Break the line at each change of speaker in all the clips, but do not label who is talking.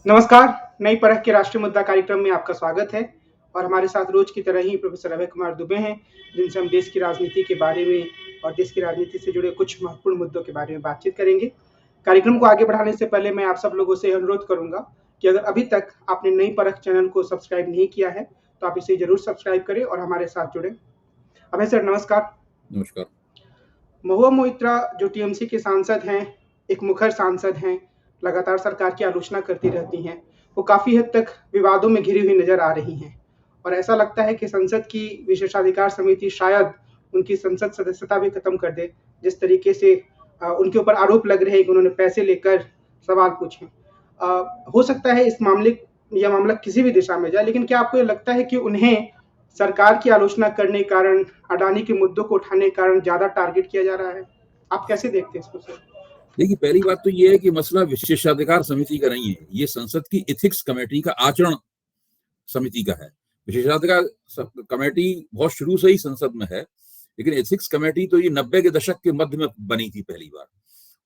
नमस्कार, नई परख के राष्ट्रीय मुद्दा कार्यक्रम में आपका स्वागत है और हमारे साथ रोज की तरह ही प्रोफेसर अभय कुमार दुबे हैं, जिनसे हम देश की राजनीति के बारे में और देश की राजनीति से जुड़े कुछ महत्वपूर्ण मुद्दों के बारे में बातचीत करेंगे। कार्यक्रम को आगे बढ़ाने से पहले मैं आप सब लोगों से अनुरोध करूंगा कि अगर अभी तक आपने नई परख चैनल को सब्सक्राइब नहीं किया है, तो आप इसे जरूर सब्सक्राइब करें और हमारे साथ जुड़ें। अभय सर नमस्कार।
नमस्कार।
महुआ मोइत्रा जो टीएमसी के सांसद हैं, एक मुखर सांसद हैं, लगातार सरकार की आलोचना करती रहती हैं, वो काफ़ी हद तक विवादों में घिरी हुई नज़र आ रही हैं और ऐसा लगता है कि संसद की विशेषाधिकार समिति शायद उनकी संसद सदस्यता भी खत्म कर दे, जिस तरीके से उनके ऊपर आरोप लग रहे हैं कि उन्होंने पैसे लेकर सवाल पूछे। हो सकता है इस मामले यह मामला किसी भी दिशा में जाए, लेकिन क्या आपको ये लगता है कि उन्हें सरकार की आलोचना करने के कारण, अडानी के मुद्दों को उठाने के कारण ज़्यादा टारगेट किया जा रहा है? आप कैसे देखते हैं इसको सर?
देखिए, पहली बात तो ये है कि मसला विशेषाधिकार समिति का नहीं है, ये संसद की एथिक्स कमेटी का आचरण समिति का है। विशेषाधिकार कमेटी बहुत शुरू से ही संसद में है, लेकिन एथिक्स कमेटी तो ये 90 के दशक के मध्य में बनी थी पहली बार,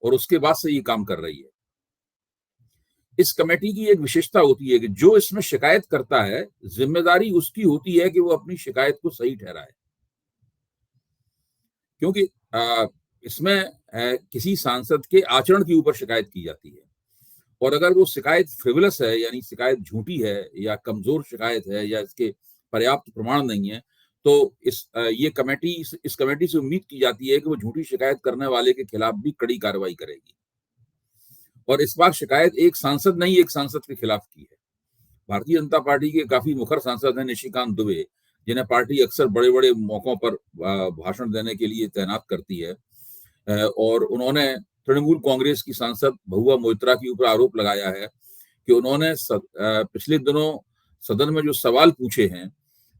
और उसके बाद से ये काम कर रही है। इस कमेटी की एक विशेषता होती है कि जो इसमें शिकायत करता है, जिम्मेदारी उसकी होती है कि वो अपनी शिकायत को सही ठहराए, क्योंकि इसमें किसी सांसद के आचरण के ऊपर शिकायत की जाती है, और अगर वो शिकायत फ्रिवलस है, यानी शिकायत झूठी है या कमजोर शिकायत है या इसके पर्याप्त प्रमाण नहीं है, तो इस कमेटी से उम्मीद की जाती है कि वो झूठी शिकायत करने वाले के खिलाफ भी कड़ी कार्रवाई करेगी। और इस बार शिकायत एक सांसद नहीं, एक सांसद के खिलाफ की है। भारतीय जनता पार्टी के काफी मुखर सांसद हैं निशिकांत दुबे, जिन्हें पार्टी अक्सर बड़े बड़े मौकों पर भाषण देने के लिए तैनात करती है, और उन्होंने तृणमूल कांग्रेस की सांसद महुआ मोइत्रा के ऊपर आरोप लगाया है कि उन्होंने पिछले दिनों सदन में जो सवाल पूछे हैं,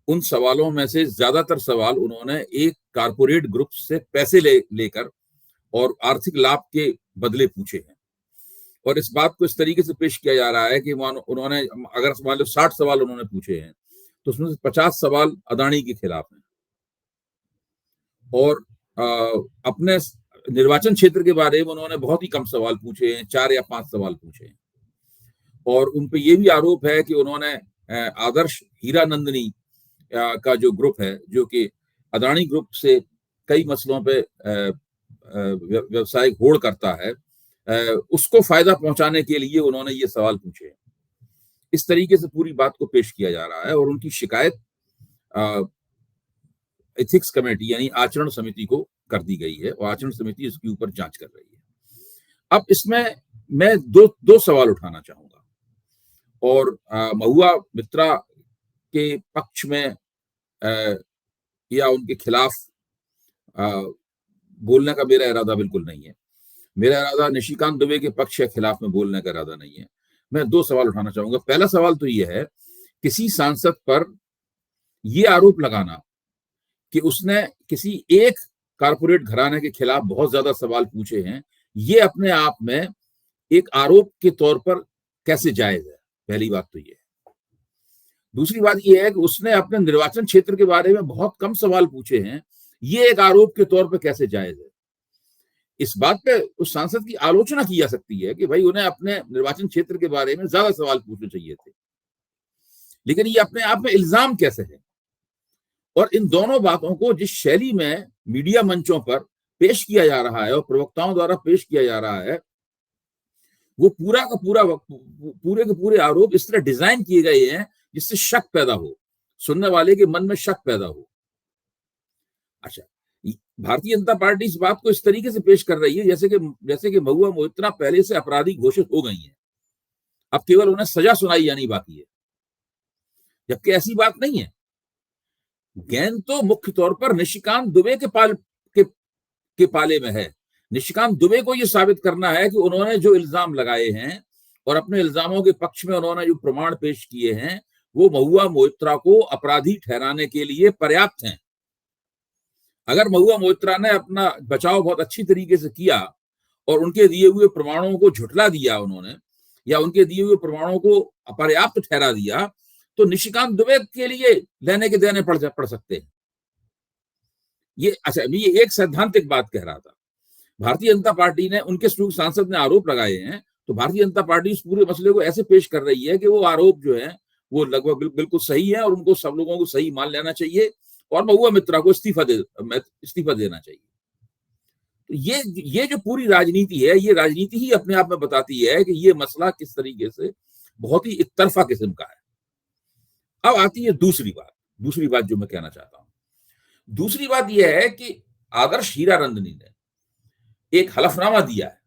उन सवालों में से ज्यादातर सवाल उन्होंने एक कारपोरेट ग्रुप से पैसे लेकर और आर्थिक लाभ के बदले पूछे हैं। और इस बात को इस तरीके से पेश किया जा रहा है कि उन्होंने, अगर मान लो 60 सवाल उन्होंने पूछे हैं, तो उसमें से 50 सवाल अदानी के खिलाफ हैं, और अपने निर्वाचन क्षेत्र के बारे में उन्होंने बहुत ही कम सवाल पूछे हैं, 4 या 5 सवाल पूछे हैं। और उन पे ये भी आरोप है कि उन्होंने आदर्श हीरानंदिनी का जो ग्रुप है, जो कि अदानी ग्रुप से कई मसलों पे व्यवसायिक होड़ करता है, उसको फायदा पहुंचाने के लिए उन्होंने ये सवाल पूछे हैं। इस तरीके से पूरी बात को पेश किया जा रहा है, और उनकी शिकायत एथिक्स कमेटी यानी आचरण समिति को कर दी गई है, और आचरण समिति इसके ऊपर जांच कर रही है। अब इसमें मैं दो सवाल उठाना चाहूंगा, और महुआ मित्रा के पक्ष में या उनके खिलाफ बोलने का मेरा इरादा बिल्कुल नहीं है। मेरा इरादा निशिकांत दुबे के पक्ष या खिलाफ में बोलने का इरादा नहीं है। मैं 2 सवाल उठाना चाहूंगा। पहला सवाल तो यह है, किसी सांसद पर यह आरोप लगाना कि उसने किसी एक कारपोरेट घराने के खिलाफ बहुत ज्यादा सवाल पूछे हैं, ये अपने आप में एक आरोप के तौर पर कैसे जायज है? पहली बात तो ये है। दूसरी बात यह है कि उसने अपने निर्वाचन क्षेत्र के बारे में बहुत कम सवाल पूछे हैं, ये एक आरोप के तौर पर कैसे जायज है? इस बात पे उस सांसद की आलोचना की जा सकती है कि भाई उन्हें अपने निर्वाचन क्षेत्र के बारे में ज्यादा सवाल पूछने चाहिए थे, लेकिन ये अपने आप में इल्जाम कैसे है? और इन दोनों बातों को जिस शैली में मीडिया मंचों पर पेश किया जा रहा है और प्रवक्ताओं द्वारा पेश किया जा रहा है, वो पूरे के पूरे आरोप इस तरह डिजाइन किए गए हैं जिससे शक पैदा हो, सुनने वाले के मन में शक पैदा हो। अच्छा, भारतीय जनता पार्टी इस बात को इस तरीके से पेश कर रही है जैसे कि महुआ मोइत्रा पहले से अपराधी घोषित हो गई हैं, अब केवल उन्हें सजा सुनाई जानी बाकी है, जबकि ऐसी बात नहीं है। गेंद तो मुख्य तौर पर निशिकांत दुबे के पाले में है। निशिकांत दुबे को यह साबित करना है कि उन्होंने जो इल्जाम लगाए हैं और अपने इल्जामों के पक्ष में उन्होंने जो प्रमाण पेश किए हैं, वो महुआ मोइत्रा को अपराधी ठहराने के लिए पर्याप्त हैं। अगर महुआ मोइत्रा ने अपना बचाव बहुत अच्छी तरीके से किया और उनके दिए हुए प्रमाणों को झुठला दिया उन्होंने, या उनके दिए हुए प्रमाणों को अपर्याप्त ठहरा दिया, तो निशिकांत दुबे के लिए लेने के देने पड़ सकते हैं। ये एक सैद्धांतिक बात कह रहा था। भारतीय जनता पार्टी ने, उनके सांसद ने आरोप लगाए हैं, तो भारतीय जनता पार्टी इस पूरे मसले को ऐसे पेश कर रही है कि वो आरोप जो है वो लगभग बिल्कुल सही है और उनको सब लोगों को सही मान लेना चाहिए और महुआ मित्रा को इस्तीफा देना चाहिए। तो ये जो पूरी राजनीति है, ये राजनीति ही अपने आप में बताती है कि ये मसला किस तरीके से बहुत ही एक तरफा किस्म का है। अब आती है दूसरी बात जो मैं कहना चाहता हूं। दूसरी बात यह है कि आदर्श हीरानंदनी ने एक हलफनामा दिया है।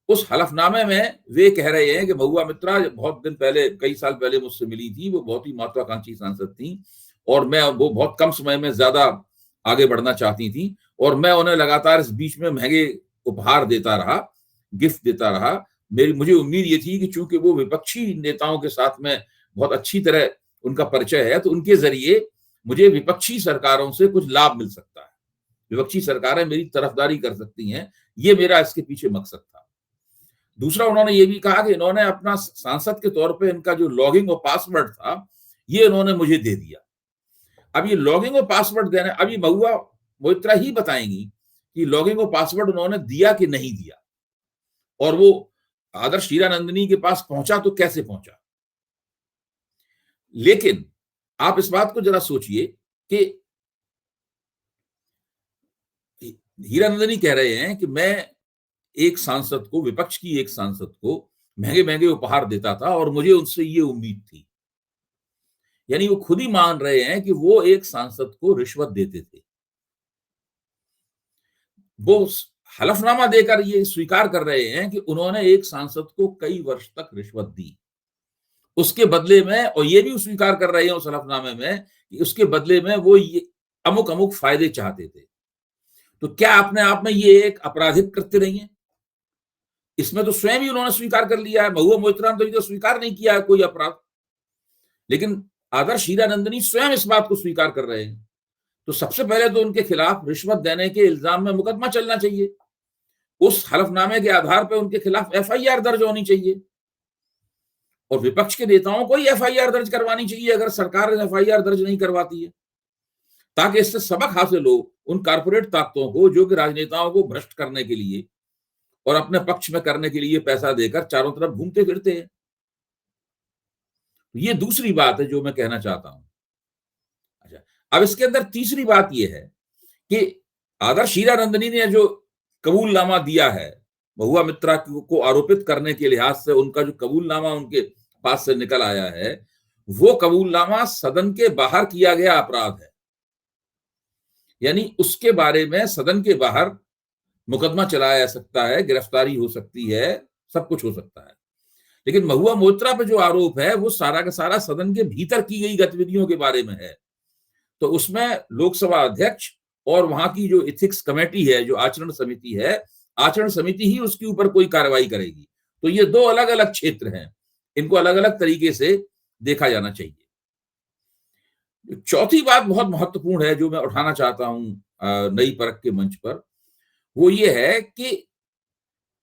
उस हलफनामे में वे कह रहे हैं कि महुआ मित्रा बहुत दिन पहले, कई साल पहले मुझसे मिली थी, वो बहुत ही महत्वाकांक्षी सांसद थी और वो बहुत कम समय में ज्यादा आगे बढ़ना चाहती थी और मैं उन्हें लगातार इस बीच में महंगे उपहार देता रहा, गिफ्ट देता रहा। मुझे उम्मीद ये थी कि चूंकि वो विपक्षी नेताओं के साथ में बहुत अच्छी तरह उनका परिचय है, तो उनके जरिए मुझे विपक्षी सरकारों से कुछ लाभ मिल सकता है, विपक्षी सरकारें मेरी तरफदारी कर सकती हैं, ये मेरा इसके पीछे मकसद था। दूसरा, उन्होंने ये भी कहा कि इन्होंने अपना सांसद के तौर पे इनका जो लॉगिंग और पासवर्ड था, ये इन्होंने मुझे दे दिया। अब ये लॉगिंग और पासवर्ड देना, अभी महुआ मोइत्रा ही बताएंगी कि लॉगिंग और पासवर्ड उन्होंने दिया कि नहीं दिया और वो आदर्श हीरानंदनी के पास पहुंचा तो कैसे पहुंचा। लेकिन आप इस बात को जरा सोचिए कि हीरानंदनी कह रहे हैं कि मैं एक सांसद को, विपक्ष की एक सांसद को महंगे महंगे उपहार देता था और मुझे उनसे ये उम्मीद थी। यानी वो खुद ही मान रहे हैं कि वो एक सांसद को रिश्वत देते थे। वो हलफनामा देकर ये स्वीकार कर रहे हैं कि उन्होंने एक सांसद को कई वर्ष तक रिश्वत दी, उसके बदले में, और ये भी स्वीकार कर रहे हैं उस हलफनामे में कि उसके बदले में वो ये अमुक अमुक फायदे चाहते थे। तो क्या अपने आप में ये एक आपराधिक कृत्य नहीं है? इसमें तो स्वयं ही उन्होंने स्वीकार कर लिया है। महुआ मोइत्रा ने तो स्वीकार नहीं किया है कोई अपराध, लेकिन आदर्श हीरानंदनी स्वयं इस बात को स्वीकार कर रहे हैं। तो सबसे पहले तो उनके खिलाफ रिश्वत देने के इल्जाम में मुकदमा चलना चाहिए। उस हलफनामे के आधार पर उनके खिलाफ एफआईआर दर्ज होनी चाहिए और विपक्ष के नेताओं को ही एफआईआर दर्ज करवानी चाहिए अगर सरकार एफआईआर दर्ज नहीं करवाती है, ताकि इससे सबक हासिल हो उन कारपोरेट ताकतों को जो कि राजनेताओं को भ्रष्ट करने के लिए और अपने पक्ष में करने के लिए पैसा देकर चारों तरफ घूमते फिरते हैं। ये दूसरी बात है जो मैं कहना चाहता हूं। अच्छा, अब इसके अंदर तीसरी बात यह है कि आदर्श हीरानंदनी ने जो कबूलनामा दिया है महुआ मित्रा को आरोपित करने के लिहाज से, उनका जो कबूलनामा उनके पास से निकल आया है, वो कबूलनामा सदन के बाहर किया गया अपराध है। यानी उसके बारे में सदन के बाहर मुकदमा चलाया जा सकता है, गिरफ्तारी हो सकती है, सब कुछ हो सकता है। लेकिन महुआ मोइत्रा पे जो आरोप है वो सारा का सारा सदन के भीतर की गई गतिविधियों के बारे में है। तो उसमें लोकसभा अध्यक्ष और वहां की जो एथिक्स कमेटी है, जो आचरण समिति है, आचरण समिति ही उसके ऊपर कोई कार्रवाई करेगी। तो ये दो अलग अलग क्षेत्र हैं, इनको अलग अलग तरीके से देखा जाना चाहिए। चौथी बात बहुत महत्वपूर्ण है जो मैं उठाना चाहता हूं नई परख के मंच पर, वो ये है कि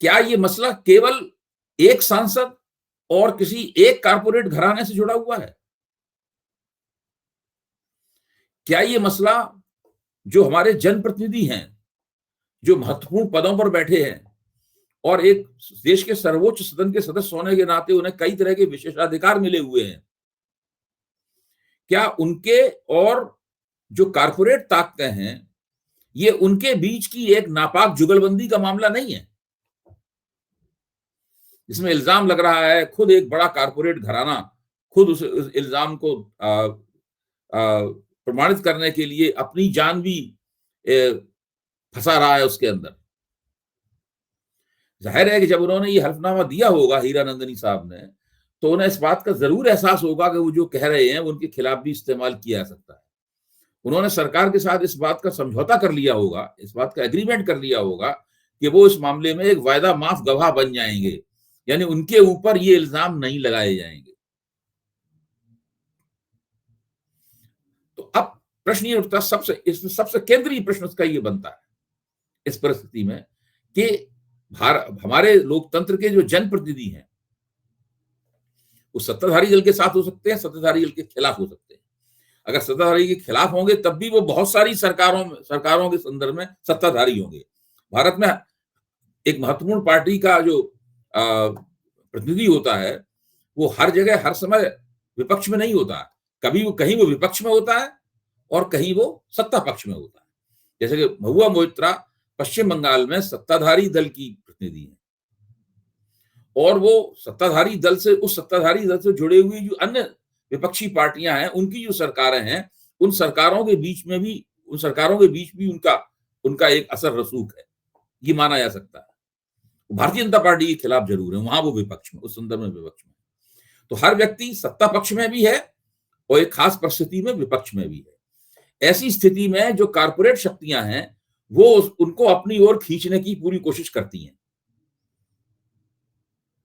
क्या ये मसला केवल एक सांसद और किसी एक कारपोरेट घराने से जुड़ा हुआ है? क्या ये मसला जो हमारे जनप्रतिनिधि हैं, जो महत्वपूर्ण पदों पर बैठे हैं और एक देश के सर्वोच्च सदन के सदस्य होने के नाते उन्हें कई तरह के विशेषाधिकार मिले हुए हैं, क्या उनके और जो कारपोरेट ताकतें हैं, ये उनके बीच की एक नापाक जुगलबंदी का मामला नहीं है? इसमें इल्जाम लग रहा है, खुद एक बड़ा कारपोरेट घराना खुद उस इल्जाम को प्रमाणित करने के लिए अपनी जान भी फंसा रहा है उसके अंदर। जाहिर है कि जब उन्होंने ये हल्फनामा दिया होगा हीरानंदनी साहब ने, तो उन्हें इस बात का जरूर एहसास होगा कि वो जो कह रहे हैं उनके खिलाफ भी इस्तेमाल किया जा सकता है। उन्होंने सरकार के साथ इस बात का समझौता कर लिया होगा, इस बात का एग्रीमेंट कर लिया होगा कि वो इस मामले में एक वायदा माफ गवाह बन जाएंगे, यानी उनके ऊपर ये इल्जाम नहीं लगाए जाएंगे। तो अब प्रश्न ये उठता, सबसे केंद्रीय प्रश्न उसका ये बनता है इस परिस्थिति में कि हमारे लोकतंत्र के जो जनप्रतिनिधि हैं वो सत्ताधारी दल के साथ हो सकते हैं, सत्ताधारी दल के खिलाफ हो सकते हैं। अगर सत्ताधारी के खिलाफ होंगे तब भी वो बहुत सारी सरकारों के संदर्भ में सत्ताधारी होंगे। भारत में एक महत्वपूर्ण पार्टी का जो प्रतिनिधि होता है वो हर जगह हर समय विपक्ष में नहीं होता है। कभी वो कहीं वो विपक्ष में होता है और कहीं वो सत्ता पक्ष में होता है। जैसे कि महुआ मोइत्रा पश्चिम बंगाल में सत्ताधारी दल की प्रतिनिधि है और वो सत्ताधारी दल से जुड़े हुए जो अन्य विपक्षी पार्टियां हैं, उनकी जो सरकारें हैं, उन सरकारों के बीच भी उनका एक असर रसूख है, ये माना जा सकता है। भारतीय जनता पार्टी के खिलाफ जरूर है, वहां वो विपक्ष में, उस संदर्भ में विपक्ष में। तो हर व्यक्ति सत्ता पक्ष में भी है और एक खास परिस्थिति में विपक्ष में भी है। ऐसी स्थिति में जो कारपोरेट शक्तियां हैं वो उनको अपनी ओर खींचने की पूरी कोशिश करती हैं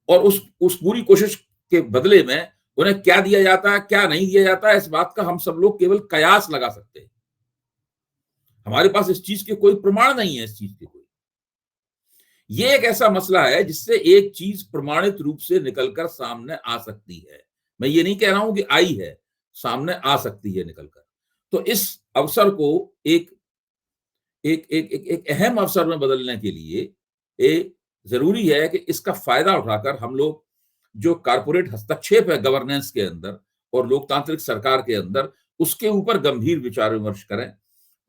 और उस पूरी कोशिश के बदले में उन्हें क्या दिया जाता है, क्या नहीं दिया जाता है, इस बात का हम सब लोग केवल कयास लगा सकते हैं। हमारे पास इस चीज के कोई प्रमाण नहीं है। इस चीज के कोई, ये एक ऐसा मसला है जिससे एक चीज प्रमाणित रूप से निकलकर सामने आ सकती है। मैं ये नहीं कह रहा हूं कि आई है, सामने आ सकती है निकलकर। तो इस अवसर को एक एक एक एक, एक अहम अवसर में बदलने के लिए जरूरी है कि इसका फायदा उठाकर हम लोग जो कारपोरेट हस्तक्षेप है गवर्नेंस के अंदर और लोकतांत्रिक सरकार के अंदर, उसके ऊपर गंभीर विचार विमर्श करें,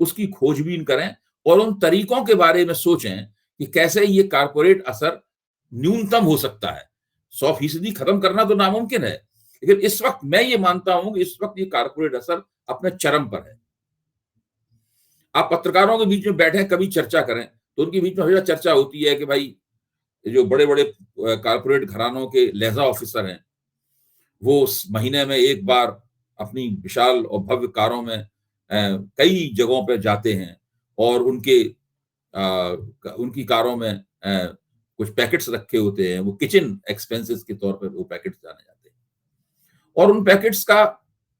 उसकी खोजबीन करें और उन तरीकों के बारे में सोचें कि कैसे ये कारपोरेट असर न्यूनतम हो सकता है। 100% खत्म करना तो नामुमकिन है, लेकिन इस वक्त मैं ये मानता हूं कि इस वक्त ये कारपोरेट असर अपने चरम पर है। आप पत्रकारों के बीच में बैठे कभी चर्चा करें तो उनके बीच में हमेशा चर्चा होती है कि भाई जो बड़े बड़े कारपोरेट घरानों के लहजा ऑफिसर हैं वो महीने में एक बार अपनी विशाल और भव्य कारों में कई जगहों पर जाते हैं और उनकी कारों में कुछ पैकेट्स रखे होते हैं, वो किचन एक्सपेंसेस के तौर पर वो पैकेट्स जाने जाते हैं और उन पैकेट्स का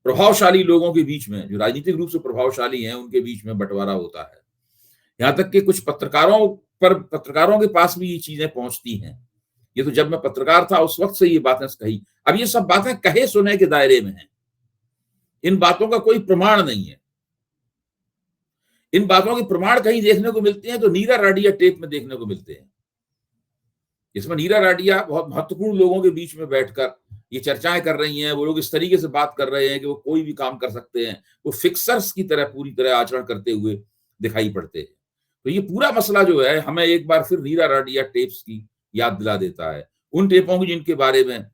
प्रभावशाली लोगों के बीच में, जो राजनीतिक रूप से प्रभावशाली हैं, उनके बीच में बंटवारा होता है। यहाँ तक कि कुछ पत्रकारों के पास भी ये चीजें पहुंचती हैं। ये तो जब मैं पत्रकार था उस वक्त से ये बातें कही। अब ये सब बातें कहे सुने के दायरे में हैं, इन बातों का कोई प्रमाण नहीं है। इन बातों के प्रमाण कहीं देखने को मिलते हैं तो नीरा राडिया टेप में देखने को मिलते हैं, इसमें नीरा राडिया बहुत महत्वपूर्ण लोगों के बीच में बैठकर ये चर्चाएं कर रही हैं। वो लोग इस तरीके से बात कर रहे हैं कि वो कोई भी काम कर सकते हैं, वो फिक्सर्स की तरह पूरी तरह आचरण करते हुए दिखाई पड़ते हैं। तो ये पूरा मसला जो है हमें एक बार फिर नीरा राडिया टेप्स की याद दिला देता है, उन टेपों की जिनके बारे में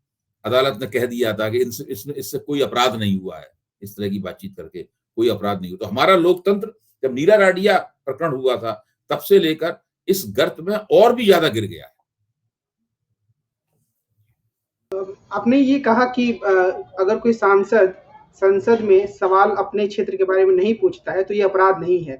अदालत ने कह दिया था कि इससे कोई अपराध नहीं हुआ है, इस तरह की बातचीत करके कोई अपराध नहीं हुआ। तो हमारा लोकतंत्र जब नीरा राडिया प्रकरण हुआ था तब से लेकर इस गर्त में और भी ज्यादा गिर गया है।
आपने ये कहा कि अगर कोई सांसद संसद में सवाल अपने क्षेत्र के बारे में नहीं पूछता है तो ये अपराध नहीं है,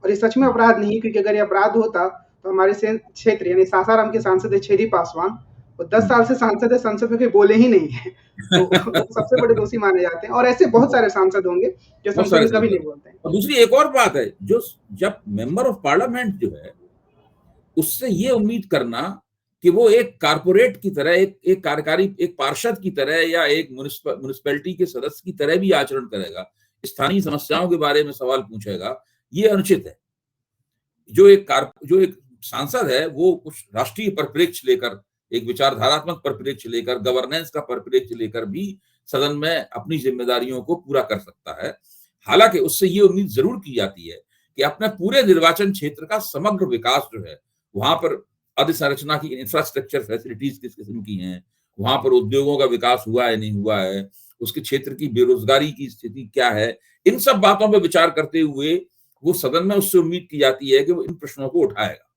और ये सच में अपराध नहीं, क्योंकि अगर ये अपराध होता तो हमारे क्षेत्र यानी सासाराम के सांसद है छेदी पासवान, वो 10 साल से सांसद है, संसद में बोले ही नहीं है, तो सबसे बड़े दोषी माने जाते हैं। और ऐसे बहुत सारे सांसद होंगे जो संसद में कभी नहीं बोलते हैं।
और दूसरी एक और बात है, जो जब मेंबर ऑफ पार्लियामेंट जो है उससे ये उम्मीद करना कि वो एक कारपोरेट की तरह, एक कार्यकारी, एक पार्षद की तरह या एक म्युनिसिपैलिटी के सदस्य की तरह भी आचरण करेगा, स्थानीय समस्याओं के बारे में सवाल पूछेगा, ये अनुचित है। जो एक सांसद है वो कुछ राष्ट्रीय परिप्रेक्ष्य लेकर, एक विचारधारात्मक परिप्रेक्ष्य लेकर, गवर्नेंस का परिप्रेक्ष्य लेकर भी सदन में अपनी जिम्मेदारियों को पूरा कर सकता है। हालांकि उससे ये उम्मीद जरूर की जाती है कि अपने पूरे निर्वाचन क्षेत्र का समग्र विकास जो है, वहां पर अधोसंरचना की इंफ्रास्ट्रक्चर फैसिलिटीज किस किस्म की हैं, वहां पर उद्योगों का विकास हुआ है नहीं हुआ है, उसके क्षेत्र की बेरोजगारी की स्थिति क्या है, इन सब बातों पर विचार करते हुए वो सदन में उससे उम्मीद की जाती है कि वो इन प्रश्नों को उठाएगा।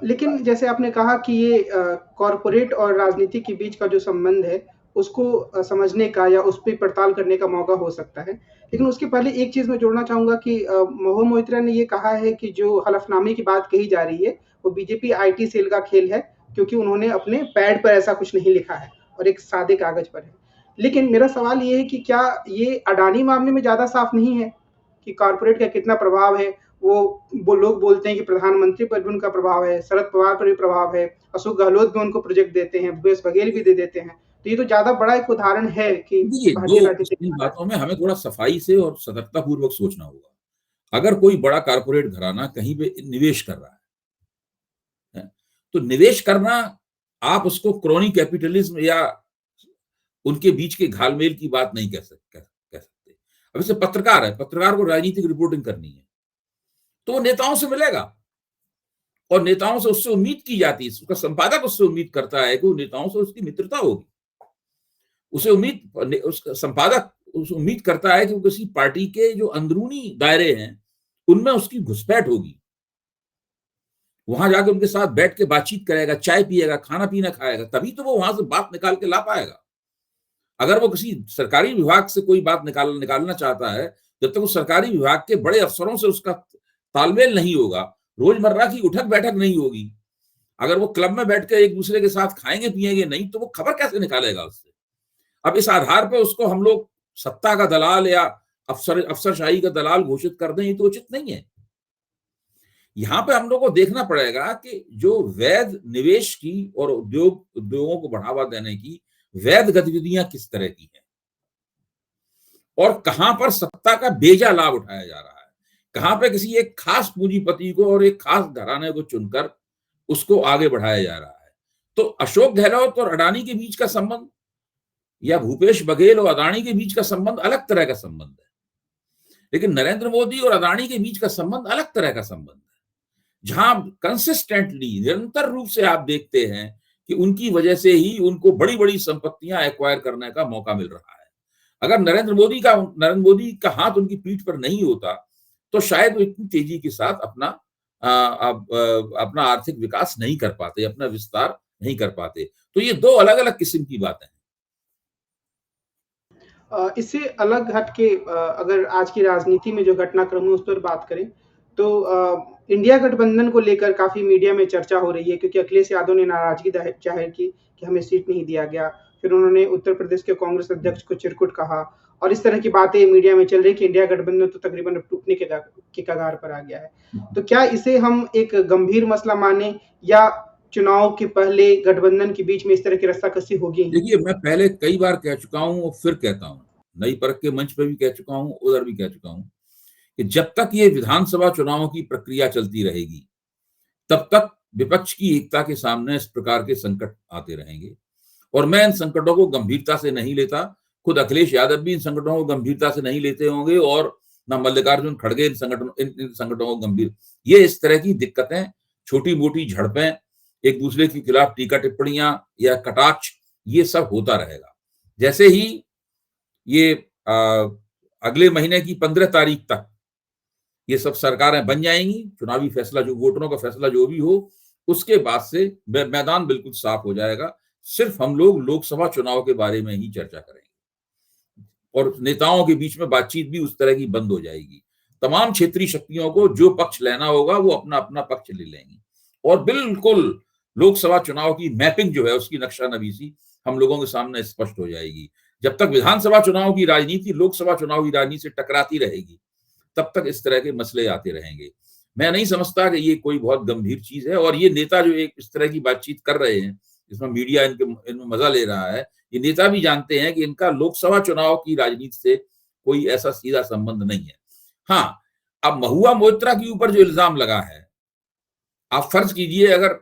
लेकिन जैसे आपने कहा कि ये कॉरपोरेट और राजनीति के बीच का जो संबंध है उसको समझने का या उस पर पड़ताल करने का मौका हो सकता है, लेकिन उसके पहले एक चीज मैं जोड़ना चाहूंगा कि महुआ मोइत्रा ने ये कहा है कि जो हलफनामे की बात कही जा रही है वो बीजेपी IT सेल का खेल है, क्योंकि उन्होंने अपने पैड पर ऐसा कुछ नहीं लिखा है और एक सादे कागज पर है। लेकिन मेरा सवाल ये है कि क्या ये अडानी मामले में ज्यादा साफ नहीं है कि कॉरपोरेट का कितना प्रभाव है? वो लोग बोलते हैं कि प्रधानमंत्री पर भी उनका प्रभाव है, शरद पवार पर भी प्रभाव है, अशोक गहलोत भी उनको प्रोजेक्ट देते हैं, भूपेश बघेल भी दे देते हैं। तो ये तो ज्यादा बड़ा एक उदाहरण है कि
इन बातों में हमें थोड़ा सफाई से और सतर्कता पूर्वक सोचना होगा। अगर कोई बड़ा कारपोरेट घराना कहीं पे निवेश कर रहा है तो निवेश करना, आप उसको क्रोनी कैपिटलिज्म या उनके बीच के घालमेल की बात नहीं कह सकते। अब जैसे पत्रकार है, पत्रकार को राजनीतिक रिपोर्टिंग करनी है, तो वो नेताओं से मिलेगा और नेताओं से उससे उम्मीद की जाती है, उसका संपादक उससे उम्मीद करता है कि वो नेताओं से उसकी मित्रता होगी। उसे उम्मीद, उसका संपादक उसे उम्मीद करता है कि वो किसी पार्टी के जो अंदरूनी दायरे हैं उनमें उसकी घुसपैठ होगी, वहां जाकर उनके साथ बैठ के बातचीत करेगा, चाय पिएगा, खाना पीना खाएगा, तभी तो वो वहां से बात निकाल के ला पाएगा। अगर वो किसी सरकारी विभाग से कोई बात निकालना चाहता है, जब तक उस सरकारी विभाग के बड़े अफसरों से उसका तालमेल नहीं होगा, रोजमर्रा की उठक बैठक नहीं होगी, अगर वो क्लब में बैठ के एक दूसरे के साथ खाएंगे पिएंगे नहीं, तो वो खबर कैसे निकालेगा उससे। अब इस आधार पर उसको हम लोग सत्ता का दलाल या अफसरशाही का दलाल घोषित कर दें, ये तो उचित नहीं है। यहां पे हम लोग को देखना पड़ेगा कि जो वैध निवेश की और उद्योगों को बढ़ावा देने की वैध गतिविधियां किस तरह की हैं और कहां पर सत्ता का बेजा लाभ उठाया जा रहा है, कहां पे किसी एक खास पूंजीपति को और एक खास घराने को चुनकर उसको आगे बढ़ाया जा रहा है। तो अशोक गहलोत और अडानी के बीच का संबंध या भूपेश बघेल और अडानी के बीच का संबंध अलग तरह का संबंध है, लेकिन नरेंद्र मोदी और अडानी के बीच का संबंध अलग तरह का संबंध है, जहां कंसिस्टेंटली निरंतर रूप से आप देखते हैं कि उनकी वजह से ही उनको बड़ी बड़ी संपत्तियां एक्वायर करने का मौका मिल रहा है। अगर नरेंद्र मोदी का हाथ उनकी पीठ पर नहीं होता तो शायद वो इतनी तेजी के साथ अपना आर्थिक विकास नहीं कर पाते, अपना विस्तार नहीं कर पाते। तो ये दो अलग अलग किस्म की बातें हैं।
इससे अलग हट के अगर आज की राजनीति में जो घटनाक्रम है उस पर बात करें तो इंडिया गठबंधन को लेकर काफी मीडिया में चर्चा हो रही है, क्योंकि अखिलेश यादव ने नाराजगी जाहिर की कि हमें सीट नहीं दिया गया। फिर उन्होंने उत्तर प्रदेश के कांग्रेस अध्यक्ष को चिरकुट कहा और इस तरह की बातें मीडिया में चल रही कि इंडिया गठबंधन तो तकरीबन अब टूटने के कगार पर आ गया है। तो क्या इसे हम एक गंभीर मसला माने या चुनाव के पहले गठबंधन के बीच में इस तरह की रस्साकसी होगी?
देखिए, मैं पहले कई बार कह चुका हूं और फिर कहता हूं, नई परख के मंच पर भी कह चुका हूं, उधर भी कह चुका हूं कि जब तक ये विधानसभा चुनावों की प्रक्रिया चलती रहेगी तब तक विपक्ष की एकता के सामने इस प्रकार के संकट आते रहेंगे और मैं इन संकटों को गंभीरता से नहीं लेता। खुद अखिलेश यादव भी इन संकटों को गंभीरता से नहीं लेते होंगे और ना मल्लिकार्जुन खड़गे इन संकटों को गंभीर। ये इस तरह की दिक्कतें, छोटी मोटी झड़पें, एक दूसरे के खिलाफ टीका टिप्पणियां या कटाक्ष, ये सब होता रहेगा। जैसे ही ये अगले महीने की 15 तारीख तक ये सब सरकारें बन जाएंगी, चुनावी फैसला जो वोटरों का फैसला जो भी हो, उसके बाद से मैदान बिल्कुल साफ हो जाएगा। सिर्फ हम लोग लोकसभा चुनाव के बारे में ही चर्चा करेंगे और नेताओं के बीच में बातचीत भी उस तरह की बंद हो जाएगी। तमाम क्षेत्रीय शक्तियों को जो पक्ष लेना होगा वो अपना अपना पक्ष ले लेंगी और बिल्कुल लोकसभा चुनाव की मैपिंग जो है उसकी नक्शानवीसी हम लोगों के सामने स्पष्ट हो जाएगी। जब तक विधानसभा चुनाव की राजनीति लोकसभा चुनाव की राजनीति से टकराती रहेगी तब तक इस तरह के मसले आते रहेंगे। मैं नहीं समझता कि ये कोई बहुत गंभीर चीज है और ये नेता जो एक इस तरह की बातचीत कर रहे हैं जिसमें मीडिया इनमें मजा ले रहा है, ये नेता भी जानते हैं कि इनका लोकसभा चुनाव की राजनीति से कोई ऐसा सीधा संबंध नहीं है। हाँ, अब महुआ मोइत्रा के ऊपर जो इल्जाम लगा है, आप फर्ज कीजिए अगर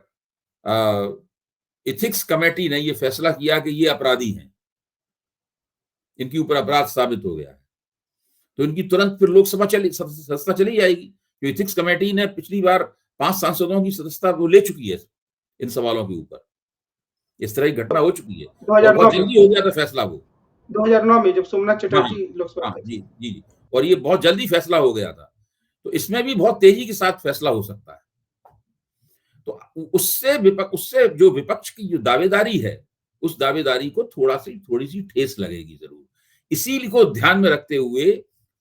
एथिक्स कमेटी ने ये फैसला किया कि ये अपराधी हैं, इनके ऊपर अपराध साबित हो गया है, तो इनकी तुरंत फिर लोकसभा सदस्यता चली जाएगी। जो एथिक्स कमेटी ने पिछली बार 5 सांसदों की सदस्यता वो ले चुकी है इन सवालों के ऊपर, इस तरह की घटना हो चुकी है।
2009
बहुत जल्दी हो गया था फैसला वो
2009 में जब सोमनाथ चटर्जी लोकसभा।
जी जी जी, और ये बहुत जल्दी फैसला हो गया था, तो इसमें भी बहुत तेजी के साथ फैसला हो सकता है। तो उससे जो विपक्ष की जो दावेदारी है उस दावेदारी को थोड़ी सी ठेस लगेगी जरूर। इसी को ध्यान में रखते हुए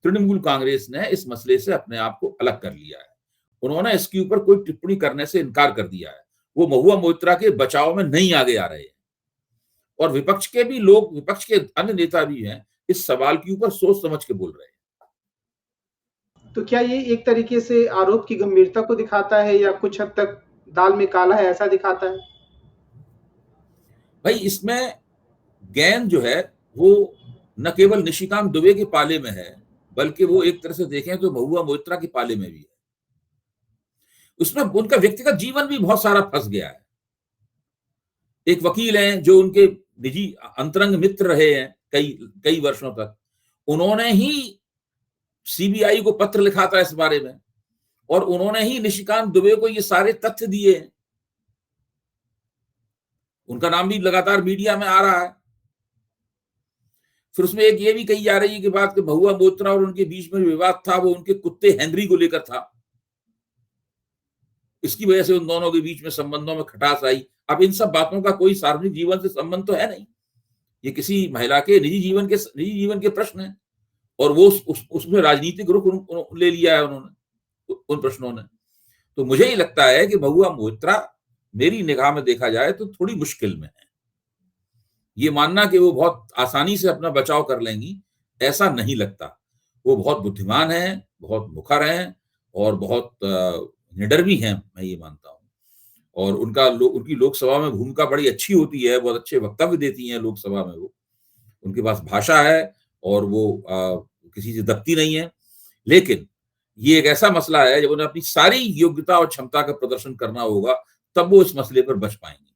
तृणमूल कांग्रेस ने इस मसले से अपने आप को अलग कर लिया है। उन्होंने इसके ऊपर कोई टिप्पणी करने से इनकार कर दिया है। वो महुआ मोइत्रा के बचाव में नहीं आगे आ रहे हैं और विपक्ष के अन्य नेता भी हैं, इस सवाल के ऊपर सोच समझ के बोल रहे हैं।
तो क्या ये एक तरीके से आरोप की गंभीरता को दिखाता है या कुछ हद तक दाल में काला है ऐसा दिखाता है?
भाई, इसमें गेंद जो है वो न केवल निशिकांत दुबे के पाले में है, बल्कि वो एक तरह से देखें तो महुआ मोइत्रा के पाले में भी है। उसमें उनका व्यक्तिगत जीवन भी बहुत सारा फंस गया है। एक वकील हैं जो उनके निजी अंतरंग मित्र रहे हैं कई वर्षों तक, उन्होंने ही सीबीआई को पत्र लिखा था इस बारे में, और उन्होंने ही निशिकांत दुबे को ये सारे तथ्य दिए हैं। उनका नाम भी लगातार मीडिया में आ रहा है। फिर उसमें एक ये भी कही जा रही है कि बात कि महुआ मोइत्रा और उनके बीच में विवाद था वो उनके कुत्ते हेनरी को लेकर था, इसकी वजह से उन दोनों के बीच में संबंधों में खटास आई। अब इन सब बातों का कोई सार्वजनिक जीवन से संबंध तो है नहीं, ये किसी महिला के निजी जीवन के प्रश्न है, और वो उसमें राजनीतिक रुख ले लिया है उन्होंने, उन प्रश्नों ने। तो मुझे ही लगता है कि महुआ मोइत्रा मेरी निगाह में देखा जाए तो थोड़ी मुश्किल में है। ये मानना कि वो बहुत आसानी से अपना बचाव कर लेंगी, ऐसा नहीं लगता। वो बहुत बुद्धिमान हैं, बहुत मुखर हैं, और बहुत निडर भी हैं, मैं ये मानता हूँ। और उनकी लोकसभा में भूमिका बड़ी अच्छी होती है, बहुत अच्छे वक्तव्य देती हैं लोकसभा में वो। उनके पास भाषा है और वो किसी से दबती नहीं है। लेकिन ये एक ऐसा मसला है जब उन्हें अपनी सारी योग्यता और क्षमता का प्रदर्शन करना होगा, तब वो इस मसले पर बच पाएंगे।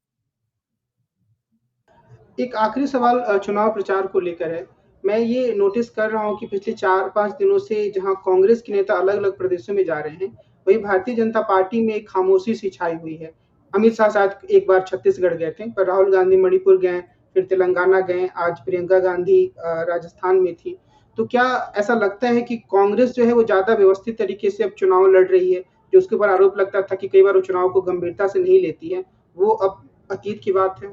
एक आखिरी सवाल चुनाव प्रचार को लेकर है। मैं ये नोटिस कर रहा हूँ कि पिछले 4-5 दिनों से जहाँ कांग्रेस के नेता अलग-अलग प्रदेशों में जा रहे हैं, वहीं भारतीय जनता पार्टी में एक खामोशी सी छाई हुई है। अमित शाह शायद एक बार छत्तीसगढ़ गए थे, पर राहुल गांधी मणिपुर गए, फिर तेलंगाना गए, आज प्रियंका गांधी राजस्थान में थी। तो क्या ऐसा लगता है कि कांग्रेस जो है वो ज़्यादा व्यवस्थित तरीके से अब चुनाव लड़ रही है? जो उसके ऊपर आरोप लगता था कि कई बार वो चुनाव को गंभीरता से नहीं लेती है, वो अब अतीत की बात है।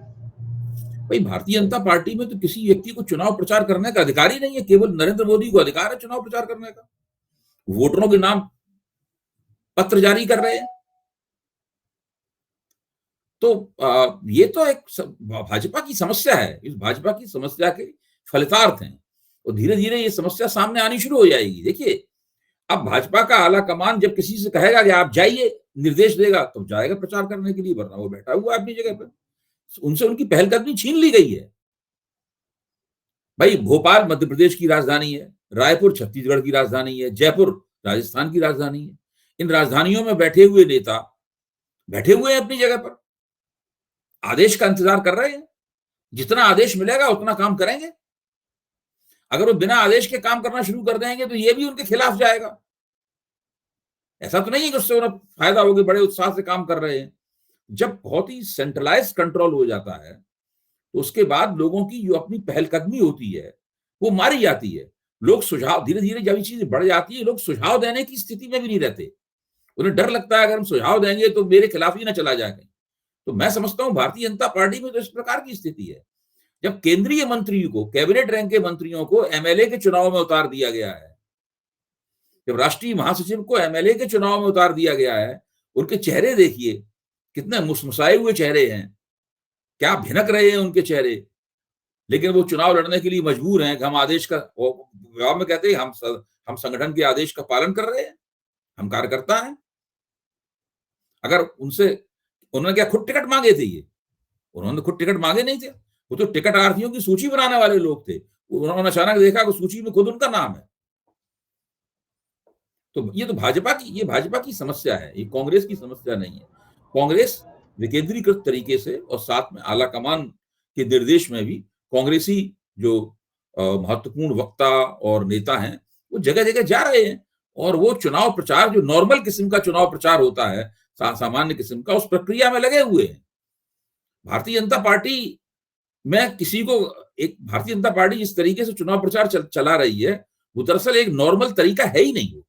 भाई, भारतीय जनता पार्टी में तो किसी व्यक्ति को चुनाव प्रचार करने का अधिकार ही नहीं है, केवल नरेंद्र मोदी को अधिकार है चुनाव प्रचार करने का। वोटरों के नाम पत्र जारी कर रहे हैं। तो ये तो एक भाजपा की समस्या है, इस भाजपा की समस्या के फलितार्थ हैं, और धीरे धीरे ये समस्या सामने आनी शुरू हो जाएगी। देखिए, अब भाजपा का आला कमान जब किसी से कहेगा कि आप जाइए, निर्देश देगा, तो जाएगा प्रचार करने के लिए, वरना वो बैठा हुआ है अपनी जगह पर। उनसे उनकी पहलकदमी छीन ली गई है। भाई, भोपाल मध्य प्रदेश की राजधानी है, रायपुर छत्तीसगढ़ की राजधानी है, जयपुर राजस्थान की राजधानी है। इन राजधानियों में बैठे हुए नेता बैठे हुए हैं अपनी जगह पर, आदेश का इंतजार कर रहे हैं। जितना आदेश मिलेगा उतना काम करेंगे। अगर वो बिना आदेश के काम करना शुरू कर देंगे तो ये भी उनके खिलाफ जाएगा। ऐसा तो नहीं है कि उससे उन्हें फायदा होगा, बड़े उत्साह से काम कर रहे हैं। जब बहुत ही सेंट्रलाइज कंट्रोल हो जाता है तो उसके बाद लोगों की जो अपनी पहलकदमी होती है वो मारी जाती है। लोग सुझाव, धीरे धीरे जब ये चीजें बढ़ जाती है, लोग सुझाव देने की स्थिति में भी नहीं रहते। उन्हें डर लगता है अगर हम सुझाव देंगे तो मेरे खिलाफ ही ना चला जाए। तो मैं समझता हूं भारतीय जनता पार्टी में तो इस प्रकार की स्थिति है। जब केंद्रीय मंत्री को, कैबिनेट रैंक के मंत्रियों को एमएलए के चुनाव में उतार दिया गया है, जब राष्ट्रीय महासचिव को एमएलए के चुनाव में उतार दिया गया है, उनके चेहरे देखिए, कितने मुस्मुसाए हुए चेहरे हैं, क्या भिनक रहे हैं उनके चेहरे। लेकिन वो चुनाव लड़ने के लिए मजबूर हैं कि हम आदेश का, गांव में कहते हैं हम संगठन के आदेश का पालन कर रहे हैं, हम कार्यकर्ता हैं। अगर उन्होंने क्या खुद टिकट मांगे थे? ये उन्होंने खुद टिकट मांगे नहीं थे, वो तो टिकट आर्थियों की सूची बनाने वाले लोग थे। उन्होंने अचानक देखा कि सूची में खुद उनका नाम है। तो ये तो भाजपा की समस्या है, ये कांग्रेस की समस्या नहीं है। कांग्रेस विकेंद्रीकृत तरीके से और साथ में आला कमान के निर्देश में भी कांग्रेसी जो महत्वपूर्ण वक्ता और नेता हैं वो जगह जगह जा रहे हैं, और वो चुनाव प्रचार, जो नॉर्मल किस्म का चुनाव प्रचार होता है, सामान्य किस्म का, उस प्रक्रिया में लगे हुए हैं। भारतीय जनता पार्टी में किसी को, एक भारतीय जनता पार्टी जिस तरीके से चुनाव प्रचार चला रही है वो दरअसल एक नॉर्मल तरीका है ही नहीं।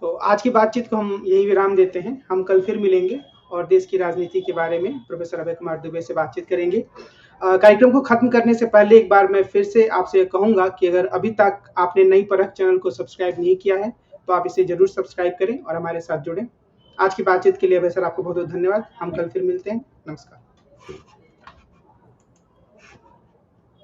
तो आज की बातचीत को हम यही विराम देते हैं। हम कल फिर मिलेंगे और देश की राजनीति के बारे में प्रोफेसर अभय कुमार दुबे से बातचीत करेंगे। कार्यक्रम को खत्म करने से पहले एक बार मैं फिर से आपसे कहूंगा कि अगर अभी तक आपने नई परख चैनल को सब्सक्राइब नहीं किया है तो आप इसे जरूर सब्सक्राइब करें और हमारे साथ जुड़ें। आज की बातचीत के लिए अभय सर आपको बहुत बहुत धन्यवाद। हम कल फिर मिलते हैं। नमस्कार।